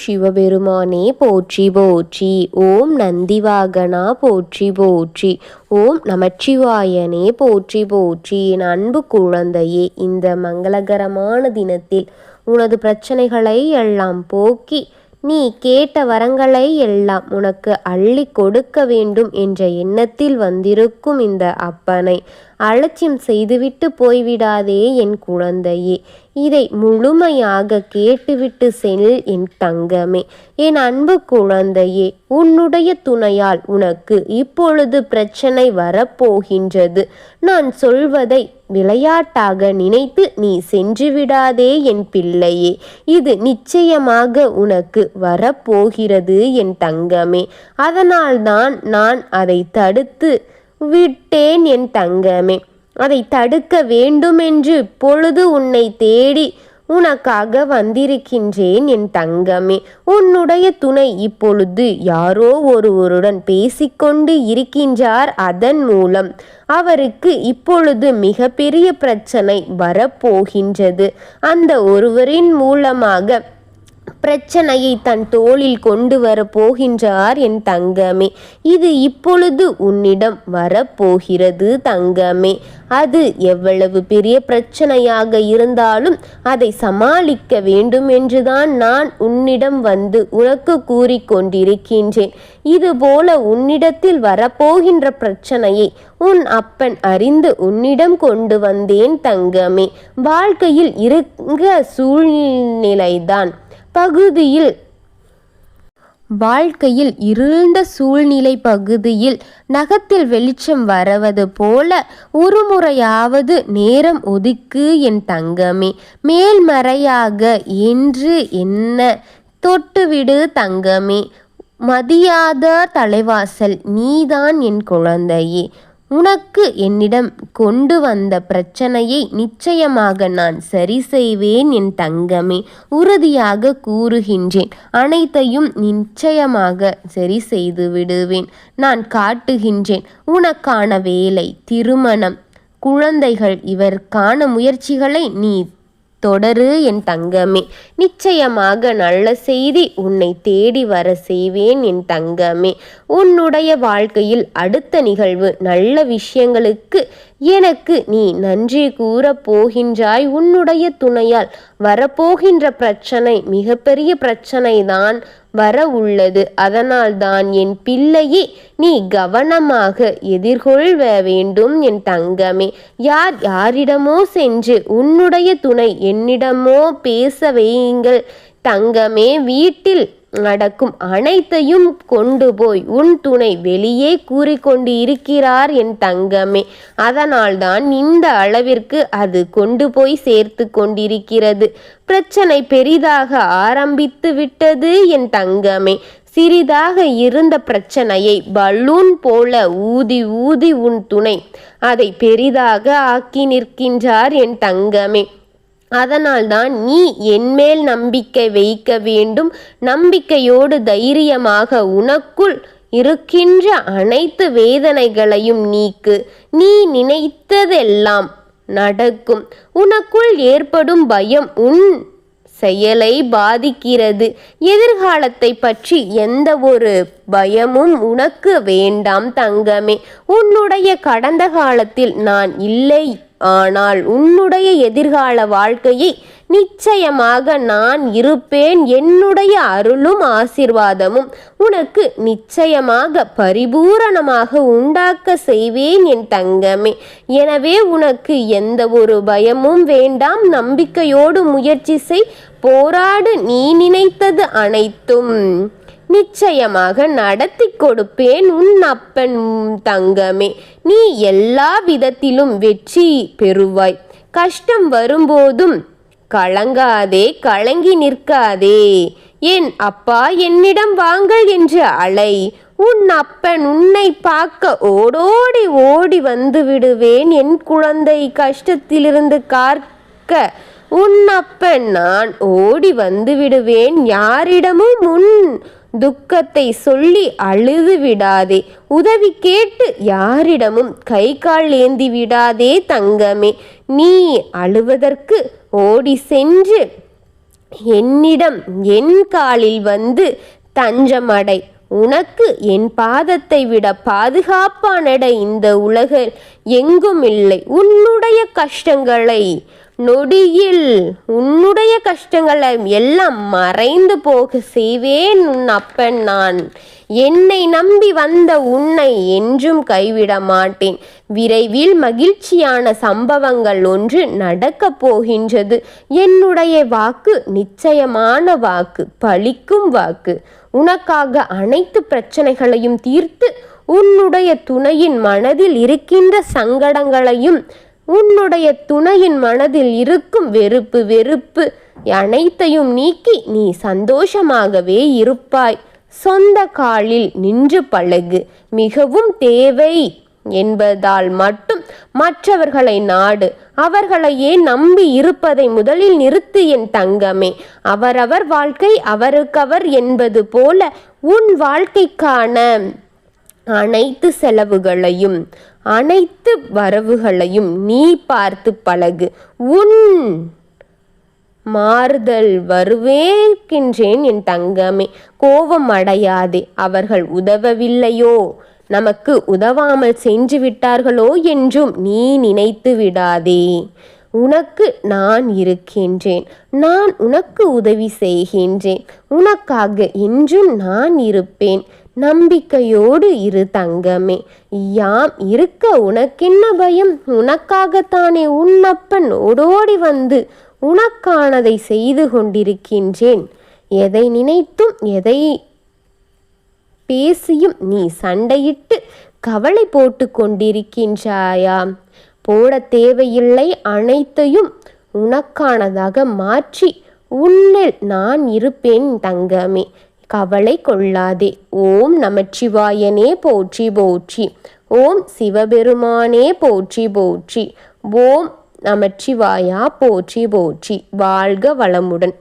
சிவபெருமானே போற்றி போற்றி. ஓம் நந்திவாகனா போற்றி போற்றி. ஓம் நமச்சிவாயனே போற்றி போற்றி. என் அன்பு குழந்தையே, இந்த மங்களகரமான தினத்தில் உனது பிரச்சனைகளை எல்லாம் போக்கி நீ கேட்ட வரங்களை எல்லாம் உனக்கு அள்ளி கொடுக்க வேண்டும் என்ற எண்ணத்தில் வந்திருக்கும் இந்த அப்பனை அலட்சியம் செய்துவிட்டு போய்விடாதே என் குழந்தையே. இதை முழுமையாக கேட்டுவிட்டு செல் என் தங்கமே. என் அன்பு குழந்தையே, உன்னுடைய துணையால் உனக்கு இப்பொழுது பிரச்சனை வரப்போகின்றது. நான் சொல்வதை விளையாட்டாக நினைத்து நீ சென்று விடாதே என் பிள்ளையே. இது நிச்சயமாக உனக்கு வரப்போகிறது என் தங்கமே. அதனால்தான் நான் அதை தடுத்து விட்டேன் என் தங்கமே. அதை தடுக்க வேண்டுமென்று பொழுது உன்னை தேடி உனக்காக வந்திருக்கின்றேன் என் தங்கமே. உன்னுடைய துணை இப்பொழுது யாரோ ஒருவருடன் பேசிக்கொண்டு இருக்கின்றார். அதன் மூலம் அவருக்கு இப்பொழுது மிகப்பெரிய பிரச்சனை வரப்போகின்றது. அந்த ஒருவரின் மூலமாக பிரச்சனையை தன் தோளில் கொண்டு வர போகின்றார் என் தங்கமே. இது இப்பொழுது உன்னிடம் வரப்போகிறது தங்கமே. அது எவ்வளவு பெரிய பிரச்சனையாக இருந்தாலும் அதை சமாளிக்க வேண்டும் என்றுதான் நான் உன்னிடம் வந்து உனக்கு கூறிக்கொண்டிருக்கின்றேன். இதுபோல உன்னிடத்தில் வரப்போகின்ற பிரச்சனையை உன் அப்பன் அறிந்து உன்னிடம் கொண்டு வந்தேன் தங்கமே. வாழ்க்கையில் இருக்க சூழ்நிலைதான் வாழ்க்கையில் இருண்ட சூழ்நிலை பகுதியில் நகத்தில் வெளிச்சம் வரவது போல ஒரு முறையாவது நேரம் ஒதுக்கு என் தங்கமே. மேல்மறையாக என்று என்ன தொட்டுவிடு தங்கமே. மதியாத தலைவாசல் நீதான் என் குழந்தையே. உனக்கு என்னிடம் கொண்டு வந்த பிரச்சனையை நிச்சயமாக நான் சரி செய்வேன் என் தங்கமே. உறுதியாக கூறுகின்றேன், அனைத்தையும் நிச்சயமாக சரி செய்து விடுவேன். நான் காட்டுகின்றேன். உனக்கான வேலை, திருமணம், குழந்தைகள் இவருக்கான முயற்சிகளை நீ தொடரு என் தங்கமே. நிச்சயமாக நல்ல செய்தி உன்னை தேடி வர செய்வேன் என் தங்கமே. உன்னுடைய வாழ்க்கையில் அடுத்த நிகழ்வு நல்ல விஷயங்களுக்கு எனக்கு நீ நன்றி கூறப் போகின்றாய். உன்னுடைய துணையால் வரப்போகின்ற பிரச்சனை மிகப்பெரிய பிரச்சனை தான் வர உள்ளது. அதனால்தான் என் பிள்ளையே நீ கவனமாக எதிர்கொள்ள வேண்டும் என் தங்கமே. யாரிடமோ சென்று உன்னுடைய துணை என்னிடமோ பேச வையுங்கள் தங்கமே. வீட்டில் நடக்கும் அனைத்தையும் கொண்டு போய் உன் துணை வெளியே கூறிக்கொண்டு இருக்கிறார் என் தங்கமே. அதனால்தான் இந்த அளவிற்கு அது கொண்டு போய் சேர்த்து கொண்டிருக்கிறது. பிரச்சனை பெரிதாக ஆரம்பித்து விட்டது என் தங்கமே. சிறிதாக இருந்த பிரச்சனையை பலூன் போல ஊதி ஊதி உன் துணை அதை பெரிதாக ஆக்கி நிற்கின்றார் என் தங்கமே. அதனால்தான் நீ என்மேல் நம்பிக்கை வைக்க வேண்டும். நம்பிக்கையோடு தைரியமாக உனக்குள் இருக்கின்ற அனைத்து வேதனைகளையும் நீக்கு. நீ நினைத்ததெல்லாம் நடக்கும். உனக்குள் ஏற்படும் பயம் உன் செயலை பாதிக்கிறது. எதிர்காலத்தை பற்றி எந்த ஒரு பயமும் உனக்கு வேண்டாம் தங்கமே. உன்னுடைய கடந்த காலத்தில் நான் இல்லை, ஆனால் உன்னுடைய எதிர்கால வாழ்க்கையை நிச்சயமாக நான் இருப்பேன். என்னுடைய அருளும் ஆசீர்வாதமும் உனக்கு நிச்சயமாக பரிபூரணமாக உண்டாக்க செய்வேன் என் தங்கமே. எனவே உனக்கு எந்த ஒரு பயமும் வேண்டாம். நம்பிக்கையோடு முயற்சி செய், போராடு. நீ நினைத்தது அனைத்தும் நிச்சயமாக நடத்தி கொடுப்பேன் உன் அப்பன் தங்கமே. நீ எல்லா விதத்திலும் வெற்றி பெறுவாய். கஷ்டம் வரும்போதும் கலங்காதே, கலங்கி நிற்காதே. என் அப்பா என்னிடம் வாங்கள் என்று அலை. உன் அப்பன் உன்னை பார்க்க ஓடோடி ஓடி வந்து விடுவேன் என் குழந்தை. கஷ்டத்திலிருந்து காக்க உன் அப்பன் நான் ஓடி வந்து விடுவேன். யாரிடமும் உன் துக்கத்தை சொல்லி அழுது விடாதே. உதவி கேட்டு யாரிடமும் கை கால் ஏந்தி விடாதே தங்கமே. நீ அழுவதற்கு ஓடி சென்று என்னிடம் என் காலில் வந்து தஞ்சமடை. உனக்கு என் பாதத்தை விட பாதுகாப்பானட இந்த உலகில் எங்கும் இல்லை. உன்னுடைய கஷ்டங்களை நொடியில் எல்லாம் மறைந்து போக செய்வேன் உன் அப்பன் நான். என்னை நம்பி வந்த உன்னை என்றும் கைவிட மாட்டேன். விரைவில் மகிழ்ச்சியான சம்பவங்கள் ஒன்று நடக்கப் போகின்றது. என்னுடைய வாக்கு நிச்சயமான வாக்கு, பலிக்கும் வாக்கு. உனக்காக அனைத்து பிரச்சனைகளையும் தீர்த்து உன்னுடைய துணையின் மனதில் இருக்கின்ற சங்கடங்களையும் உன்னுடைய துணையின் மனதில் இருக்கும் வெறுப்பு அனைத்தையும் நீக்கி நீ சந்தோஷமாகவே இருப்பாய். சொந்த காலில் நின்று பழகு. மிகவும் தேவை என்பதால் மட்டும் மற்றவர்களை நாடு. அவர்களையே நம்பி இருப்பதை முதலில் நிறுத்து என் தங்கமே. அவரவர் வாழ்க்கை அவருக்கவர் என்பது போல உன் வாழ்க்கைக்கான அனைத்து செலவுகளையும் அனைத்து வரவுகளையும் நீ பார்த்து பழகு. உன் மாறுதல் வருவேற்கின்றேன் என் தங்கமே. கோபம் அடையாதே. அவர்கள் உதவவில்லையோ, நமக்கு உதவாமல் சென்று விட்டார்களோ என்றும் நீ நினைத்து விடாதே. உனக்கு நான் இருக்கின்றேன். நான் உனக்கு உதவி செய்கின்றேன். உனக்காக என்றும் நான் இருப்பேன். நம்பிக்கையோடு இரு தங்கமே. யாம் இருக்க உனக்கென்ன பயம்? உனக்காகத்தானே உன் அப்பன் ஓடோடி வந்து உனக்கானதை செய்து கொண்டிருக்கின்றேன். எதை நினைத்தும் எதை பேசியும் நீ சண்டையிட்டு கவலை போட்டு கொண்டிருக்கின்றாயா? போட தேவையில்லை. அனைத்தையும் உனக்கானதாக மாற்றி உன்னில் நான் இருப்பேன் தங்கமே. கவலை கொள்ளாதே. ஓம் நமச்சிவாயனே போற்றி போற்றி. ஓம் சிவபெருமானே போற்றி போற்றி. ஓம் நமச்சிவாயா போற்றி போற்றி. வாழ்க வளமுடன்.